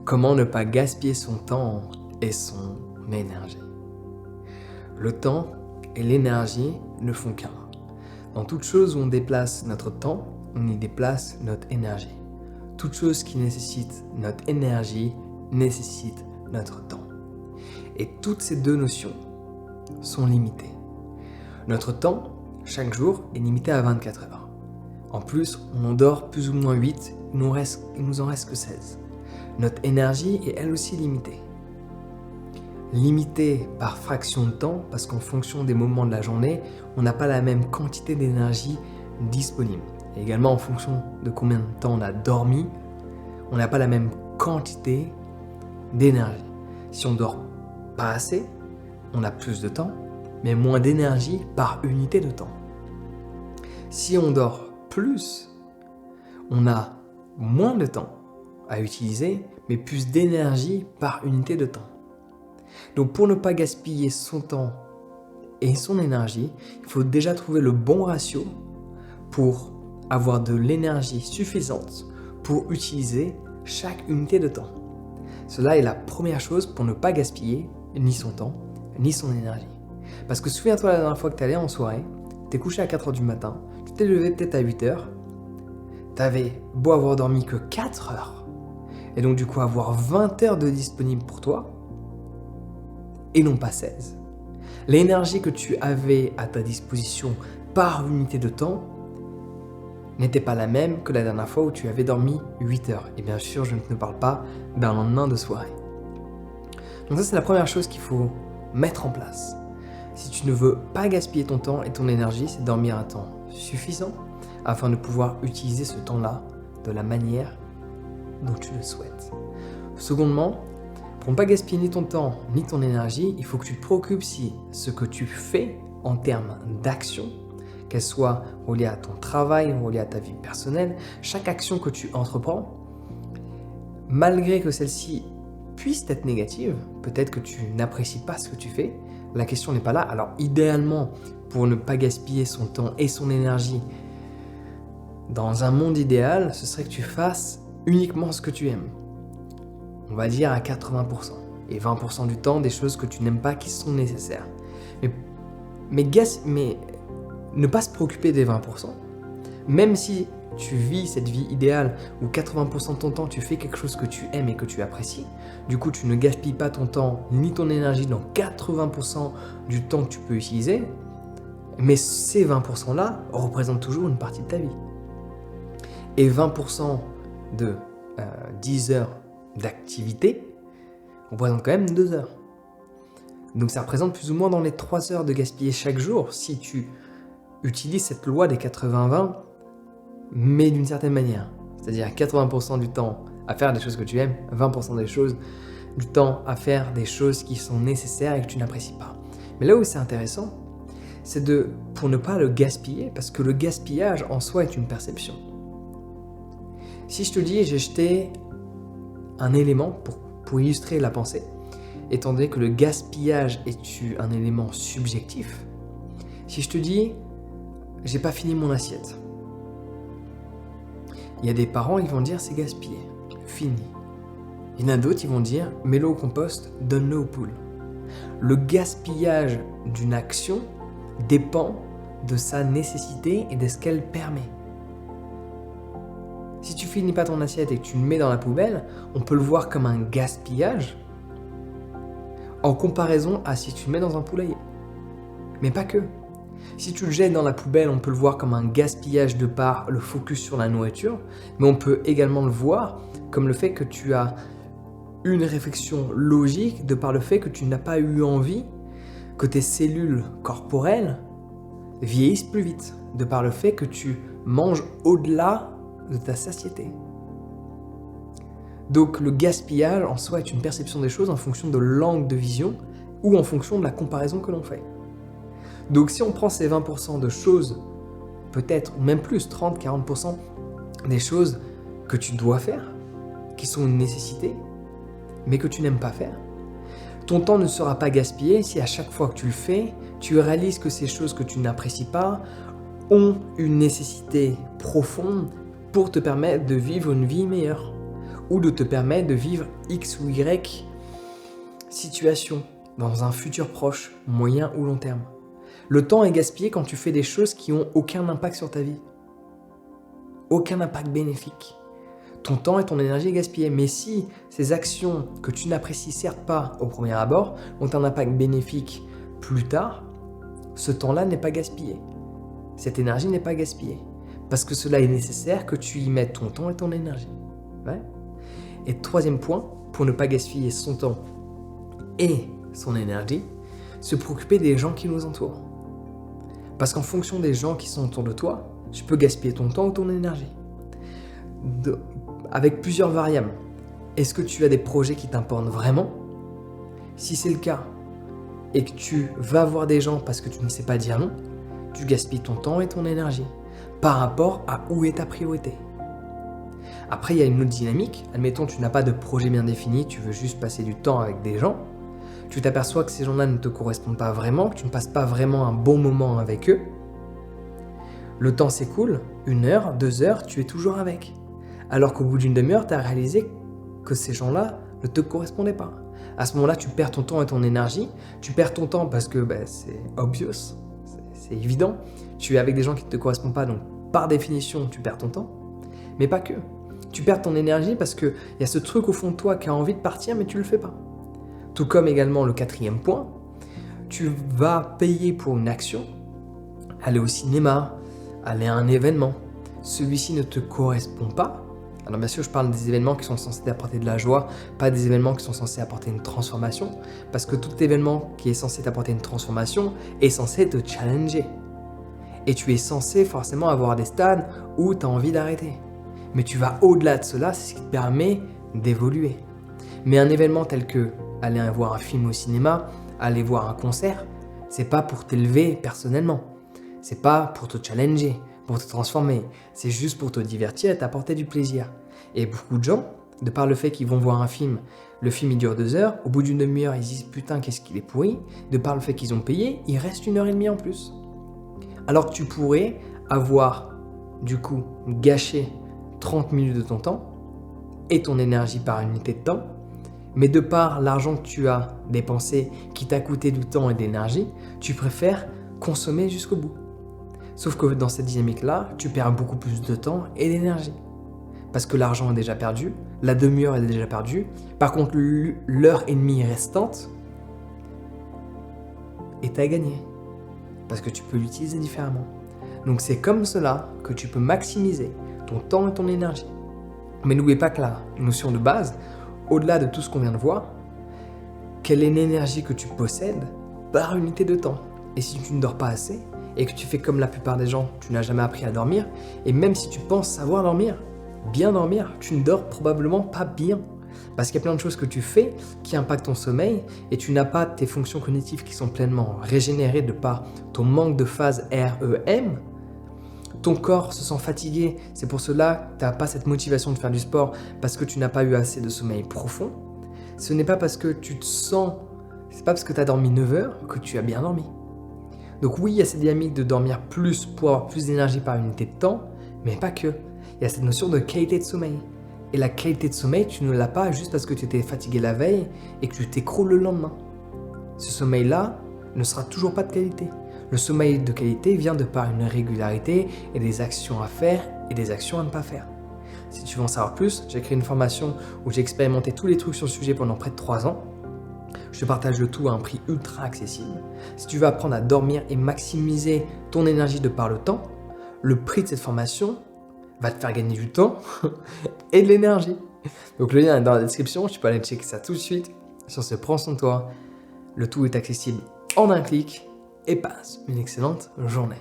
Comment ne pas gaspiller son temps et son énergie? Le temps et l'énergie ne font qu'un. Dans toute chose où on déplace notre temps, on y déplace notre énergie. Toute chose qui nécessite notre énergie nécessite notre temps. Et toutes ces deux notions sont limitées. Notre temps, chaque jour, est limité à 24 heures. En plus, on en dort plus ou moins 8, il nous en reste que 16. Notre énergie est elle aussi limitée. Limitée par fraction de temps, parce qu'en fonction des moments de la journée, on n'a pas la même quantité d'énergie disponible. Et également en fonction de combien de temps on a dormi, on n'a pas la même quantité d'énergie. Si on dort pas assez, on a plus de temps, mais moins d'énergie par unité de temps. Si on dort plus, on a moins de temps à utiliser, mais plus d'énergie par unité de temps. Donc pour ne pas gaspiller son temps et son énergie, il faut déjà trouver le bon ratio pour avoir de l'énergie suffisante pour utiliser chaque unité de temps. Cela est la première chose pour ne pas gaspiller ni son temps, ni son énergie. Parce que souviens-toi la dernière fois que tu allais en soirée, tu es couché à 4h du matin, tu t'es levé peut-être à 8h, tu avais beau avoir dormi que 4 heures, et donc du coup avoir 20 heures de disponible pour toi, et non pas 16. L'énergie que tu avais à ta disposition par unité de temps n'était pas la même que la dernière fois où tu avais dormi 8 heures. Et bien sûr, je ne te parle pas d'un lendemain de soirée. Donc ça, c'est la première chose qu'il faut mettre en place. Si tu ne veux pas gaspiller ton temps et ton énergie, c'est dormir un temps suffisant afin de pouvoir utiliser ce temps-là de la manière dont tu le souhaites. Secondement, pour ne pas gaspiller ni ton temps ni ton énergie, il faut que tu te préoccupes si ce que tu fais en termes d'action, qu'elle soit reliée à ton travail, reliée à ta vie personnelle, chaque action que tu entreprends, malgré que celle-ci puisse être négative, peut-être que tu n'apprécies pas ce que tu fais, la question n'est pas là. Alors idéalement, pour ne pas gaspiller son temps et son énergie, dans un monde idéal, ce serait que tu fasses uniquement ce que tu aimes. On va dire à 80%. Et 20% du temps, des choses que tu n'aimes pas qui sont nécessaires. Mais ne pas se préoccuper des 20%, même si tu vis cette vie idéale où 80% de ton temps tu fais quelque chose que tu aimes et que tu apprécies, du coup tu ne gaspilles pas ton temps ni ton énergie dans 80% du temps que tu peux utiliser, mais ces 20% là représentent toujours une partie de ta vie. Et 20% de 10 heures d'activité représente quand même 2 heures. Donc ça représente plus ou moins dans les 3 heures de gaspiller chaque jour si tu utilises cette loi des 80-20, mais d'une certaine manière. C'est-à-dire 80% du temps à faire des choses que tu aimes, 20% du temps à faire des choses qui sont nécessaires et que tu n'apprécies pas. Mais là où c'est intéressant, c'est pour ne pas le gaspiller, parce que le gaspillage en soi est une perception. Si je te dis j'ai jeté un élément pour illustrer la pensée, étant donné que le gaspillage est un élément subjectif, si je te dis j'ai pas fini mon assiette, il y a des parents qui vont dire c'est gaspillé, fini. Il y en a d'autres qui vont dire mets-le au compost, donne-le aux poules. Le gaspillage d'une action dépend de sa nécessité et de ce qu'elle permet. Si tu finis pas ton assiette et que tu le mets dans la poubelle, on peut le voir comme un gaspillage en comparaison à si tu le mets dans un poulailler. Mais pas que. Si tu le jettes dans la poubelle, on peut le voir comme un gaspillage de par le focus sur la nourriture, mais on peut également le voir comme le fait que tu as une réflexion logique de par le fait que tu n'as pas eu envie que tes cellules corporelles vieillissent plus vite, de par le fait que tu manges au-delà de ta satiété. Donc le gaspillage en soi est une perception des choses en fonction de l'angle de vision ou en fonction de la comparaison que l'on fait. Donc si on prend ces 20% de choses, peut-être, ou même plus, 30-40% des choses que tu dois faire, qui sont une nécessité, mais que tu n'aimes pas faire, ton temps ne sera pas gaspillé si à chaque fois que tu le fais, tu réalises que ces choses que tu n'apprécies pas ont une nécessité profonde pour te permettre de vivre une vie meilleure, ou de te permettre de vivre X ou Y situation dans un futur proche, moyen ou long terme. Le temps est gaspillé quand tu fais des choses qui n'ont aucun impact sur ta vie. Aucun impact bénéfique. Ton temps et ton énergie est gaspillé. Mais si ces actions que tu n'apprécies certes pas au premier abord ont un impact bénéfique plus tard, ce temps-là n'est pas gaspillé. Cette énergie n'est pas gaspillée. Parce que cela est nécessaire que tu y mettes ton temps et ton énergie. Ouais. Et troisième point, pour ne pas gaspiller son temps et son énergie, se préoccuper des gens qui nous entourent. Parce qu'en fonction des gens qui sont autour de toi, tu peux gaspiller ton temps ou ton énergie. Avec plusieurs variables. Est-ce que tu as des projets qui t'importent vraiment? Si c'est le cas, et que tu vas voir des gens parce que tu ne sais pas dire non, tu gaspilles ton temps et ton énergie par rapport à où est ta priorité. Après, il y a une autre dynamique. Admettons, tu n'as pas de projet bien défini, tu veux juste passer du temps avec des gens. Tu t'aperçois que ces gens-là ne te correspondent pas vraiment, que tu ne passes pas vraiment un bon moment avec eux. Le temps s'écoule, 1 heure, 2 heures, tu es toujours avec. Alors qu'au bout d'une demi-heure, tu as réalisé que ces gens-là ne te correspondaient pas. À ce moment-là, tu perds ton temps et ton énergie. Tu perds ton temps parce que c'est obvious, c'est évident. Tu es avec des gens qui ne te correspondent pas, donc par définition, tu perds ton temps. Mais pas que. Tu perds ton énergie parce qu'il y a ce truc au fond de toi qui a envie de partir, mais tu ne le fais pas. Tout comme également le 4e point, tu vas payer pour une action, aller au cinéma, aller à un événement. Celui-ci ne te correspond pas. Alors bien sûr, je parle des événements qui sont censés apporter de la joie, pas des événements qui sont censés apporter une transformation, parce que tout événement qui est censé t'apporter une transformation est censé te challenger. Et tu es censé forcément avoir des stades où tu as envie d'arrêter. Mais tu vas au-delà de cela, c'est ce qui te permet d'évoluer. Mais un événement tel que aller voir un film au cinéma, aller voir un concert, c'est pas pour t'élever personnellement. C'est pas pour te challenger, pour te transformer. C'est juste pour te divertir et t'apporter du plaisir. Et beaucoup de gens, de par le fait qu'ils vont voir un film, le film il dure 2 heures, au bout d'une demi-heure ils disent putain qu'est-ce qu'il est pourri, de par le fait qu'ils ont payé, il reste 1h30 en plus. Alors que tu pourrais avoir du coup gâché 30 minutes de ton temps et ton énergie par unité de temps, mais de par l'argent que tu as dépensé qui t'a coûté du temps et de l'énergie, tu préfères consommer jusqu'au bout. Sauf que dans cette dynamique-là, tu perds beaucoup plus de temps et d'énergie. Parce que l'argent est déjà perdu, la demi-heure est déjà perdue, par contre l'heure et demie restante est à gagner. Parce que tu peux l'utiliser différemment. Donc c'est comme cela que tu peux maximiser ton temps et ton énergie. Mais n'oublie pas que la notion de base, au-delà de tout ce qu'on vient de voir, quelle est l'énergie que tu possèdes par unité de temps. Et si tu ne dors pas assez, et que tu fais comme la plupart des gens, tu n'as jamais appris à dormir, et même si tu penses savoir dormir, bien dormir, tu ne dors probablement pas bien. Parce qu'il y a plein de choses que tu fais qui impactent ton sommeil, et tu n'as pas tes fonctions cognitives qui sont pleinement régénérées de par ton manque de phase REM. Ton corps se sent fatigué, c'est pour cela que tu n'as pas cette motivation de faire du sport parce que tu n'as pas eu assez de sommeil profond. Ce n'est pas parce que tu te sens, c'est pas parce que tu as dormi 9 heures que tu as bien dormi. Donc oui, il y a cette dynamique de dormir plus pour avoir plus d'énergie par unité de temps, mais pas que. Il y a cette notion de qualité de sommeil. Et la qualité de sommeil, tu ne l'as pas juste parce que tu étais fatigué la veille et que tu t'écroules le lendemain. Ce sommeil-là ne sera toujours pas de qualité. Le sommeil de qualité vient de par une régularité et des actions à faire et des actions à ne pas faire. Si tu veux en savoir plus, j'ai créé une formation où j'ai expérimenté tous les trucs sur le sujet pendant près de 3 ans. Je te partage le tout à un prix ultra accessible. Si tu veux apprendre à dormir et maximiser ton énergie de par le temps, le prix de cette formation va te faire gagner du temps et de l'énergie. Donc le lien est dans la description, tu peux aller checker ça tout de suite. Sur ce, prends soin de toi. Le tout est accessible en un clic et passe une excellente journée.